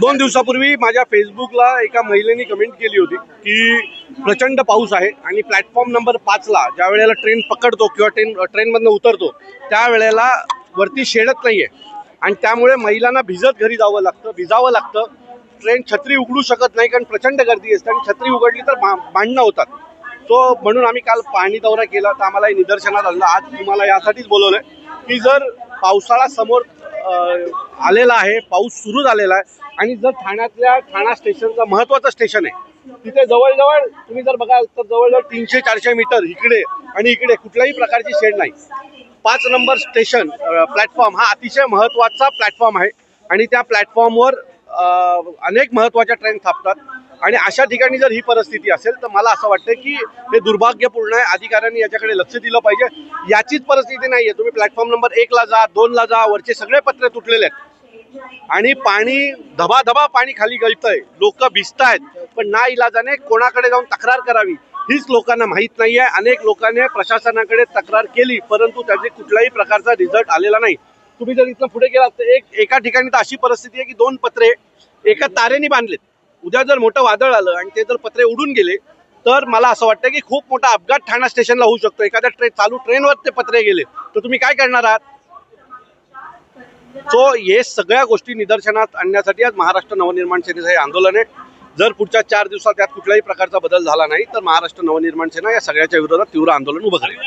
2 दिवसापूर्वी माझ्या फेसबुकला एका महिलेने कमेंट केली होती की प्रचंड पाऊस आहे आणि प्लॅटफॉर्म नंबर 5 ला ज्या वेळेला ट्रेन पकडतो किंवा ट्रेनमधून उतरतो त्यावेळेला वरती शेडच नाहीये आणि त्यामुळे महिलांना भिजत घरी भिजावं लागतं। ट्रेन छत्री उघडू शकत नाही कारण प्रचंड गर्दी असते आणि छत्री उघडली तर भांडणं होतात। सो म्हणून आम्ही काल पाहणी दौरा केला तर आम्हाला निदर्शनात आलं। आज तुम्हाला यासाठीच बोलवलंय की जर पावसाळा समोर आलेला आहे, पाऊस सुरू झालेला आहे आणि जर ठाणा स्टेशनचा महत्त्वाचं स्टेशन आहे, तिथे जवळजवळ तुम्ही जर बघाल तर जवळजवळ 300-400 मीटर इकडे आणि इकडे कुठल्याही प्रकारची शेड नाही। 5 नंबर स्टेशन प्लॅटफॉर्म हा अतिशय महत्त्वाचा प्लॅटफॉर्म आहे आणि त्या प्लॅटफॉर्मवर अनेक महत्त्वाच्या ट्रेन थांबतात आणि अशा ठिकाणी जर ही परिस्थिती असेल तर मला असं वाटतं की हे दुर्भाग्यपूर्ण आहे। अधिकाऱ्यांनी याच्याकडे लक्ष दिलं पाहिजे। याचीच परिस्थिती नाहीये, तुम्ही प्लॅटफॉर्म नंबर 1 ला जा, 2 ला जा, वरचे सगळे पत्रे तुटलेले आहेत आणि पाणी धबाधबा पाणी खाली गळतंय, लोक भिजतायत, पण ना इलाजाने कोणाकडे जाऊन तक्रार करावी हीच लोकांना माहीत नाहीये। अनेक लोकांनी प्रशासनाकडे तक्रार केली परंतु त्याचे कुठल्याही प्रकारचा रिझल्ट आलेला नाही। तुम्ही जर इथं पुढे गेलात तर एका ठिकाणी तर अशी परिस्थिती आहे की 2 पत्रे एका तारेने बांधलेत। उद्या जर मोठं वादळ आलं आणि ते जर पत्रे उडून गेले तर मला असं वाटतं की खूप मोठा अपघात ठाणा स्टेशनला होऊ शकतो। एखाद्या चालू ट्रेनवर ते पत्रे गेले तर तुम्ही काय करणार आहात? सो हे सगळ्या गोष्टी निदर्शनात आणण्यासाठी आज महाराष्ट्र नवनिर्माण सेनेचं हे आंदोलन आहे। जर पुढच्या 4 दिवसात त्यात कुठल्याही प्रकारचा बदल झाला नाही तर महाराष्ट्र नवनिर्माण सेना या सगळ्याच्या विरोधात तीव्र आंदोलन उभं करेल।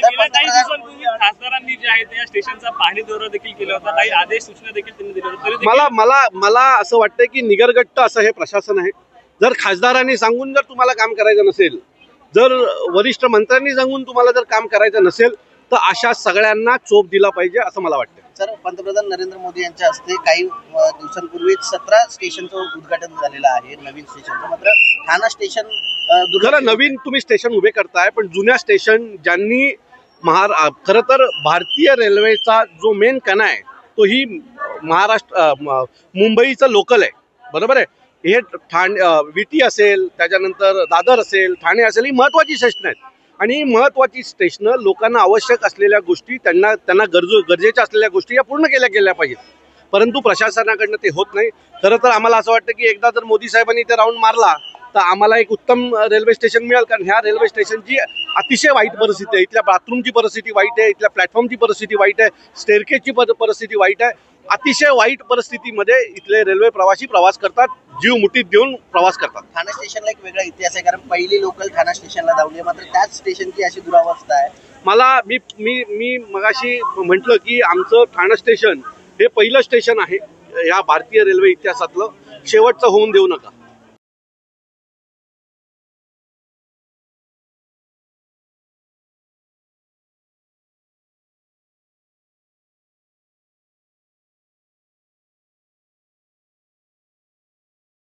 खासदारांनी जे आहे त्या स्टेशनचा पाहणी दौरा देखील केला होता, काही आदेश सूचना देखील त्यांनी दिल्या होत्या। मला असं वाटतं की निगरगट्ट असं हे प्रशासन आहे। जर खासदारांनी सांगून जर तुम्हाला काम करायचं नसेल, जर वरिष्ठ मंत्र्यांनी सांगून तुम्हाला जर काम करायचं नसेल तर अशा सगळ्यांना चोप दिला पाहिजे असं मला वाटतं। सर, पंतप्रधान नरेंद्र मोदी यांच्या हस्ते काही दिवसांपूर्वीच 17 स्टेशनचं उद्घाटन झालेलं आहे, नवीन स्टेशनचं। मात्र ठाणा स्टेशन खरं नवीन तुम्ही स्टेशन उभे करताय, पण जुन्या स्टेशन ज्यांनी खरं तर भारतीय रेल्वेचा जो मेन कणा आहे तो ही मुंबईचं लोकल आहे, बरोबर आहे। हे विटी असेल, त्याच्यानंतर दादर असेल, ठाणे असेल, ही महत्त्वाची स्टेशन आहेत आणि ही महत्त्वाची स्टेशनं लोकांना आवश्यक असलेल्या गोष्टी त्यांना गरजेच्या असलेल्या गोष्टी या पूर्ण केल्या गेल्या पाहिजेत, परंतु प्रशासनाकडनं ते होत नाही। खरं तर आम्हाला असं वाटतं की एकदा जर मोदी साहेबांनी इथे राऊंड मारला तर आम्हाला एक उत्तम रेल्वे स्टेशन मिळेल, कारण ह्या रेल्वे स्टेशनची अतिशय वाईट परिस्थिती आहे। इथल्या बाथरूमची परिस्थिती वाईट आहे, इथल्या प्लॅटफॉर्मची परिस्थिती वाईट आहे, स्टेअरकेजची परिस्थिती वाईट आहे। अतिशय वाईट परिस्थितीमध्ये इथले रेल्वे प्रवासी प्रवास करतात, जीव मुठीत देऊन प्रवास करतात। ठाणा स्टेशनला एक वेगळा इतिहास आहे, कारण पहिली लोकल ठाणा स्टेशनला धावली, मात्र त्याच स्टेशनची अशी दुरावस्था आहे। मी मगाशी म्हटलं की आमचं ठाणा स्टेशन हे पहिलं स्टेशन आहे या भारतीय रेल्वे इतिहासातलं, शेवटचं होऊन देऊ नका।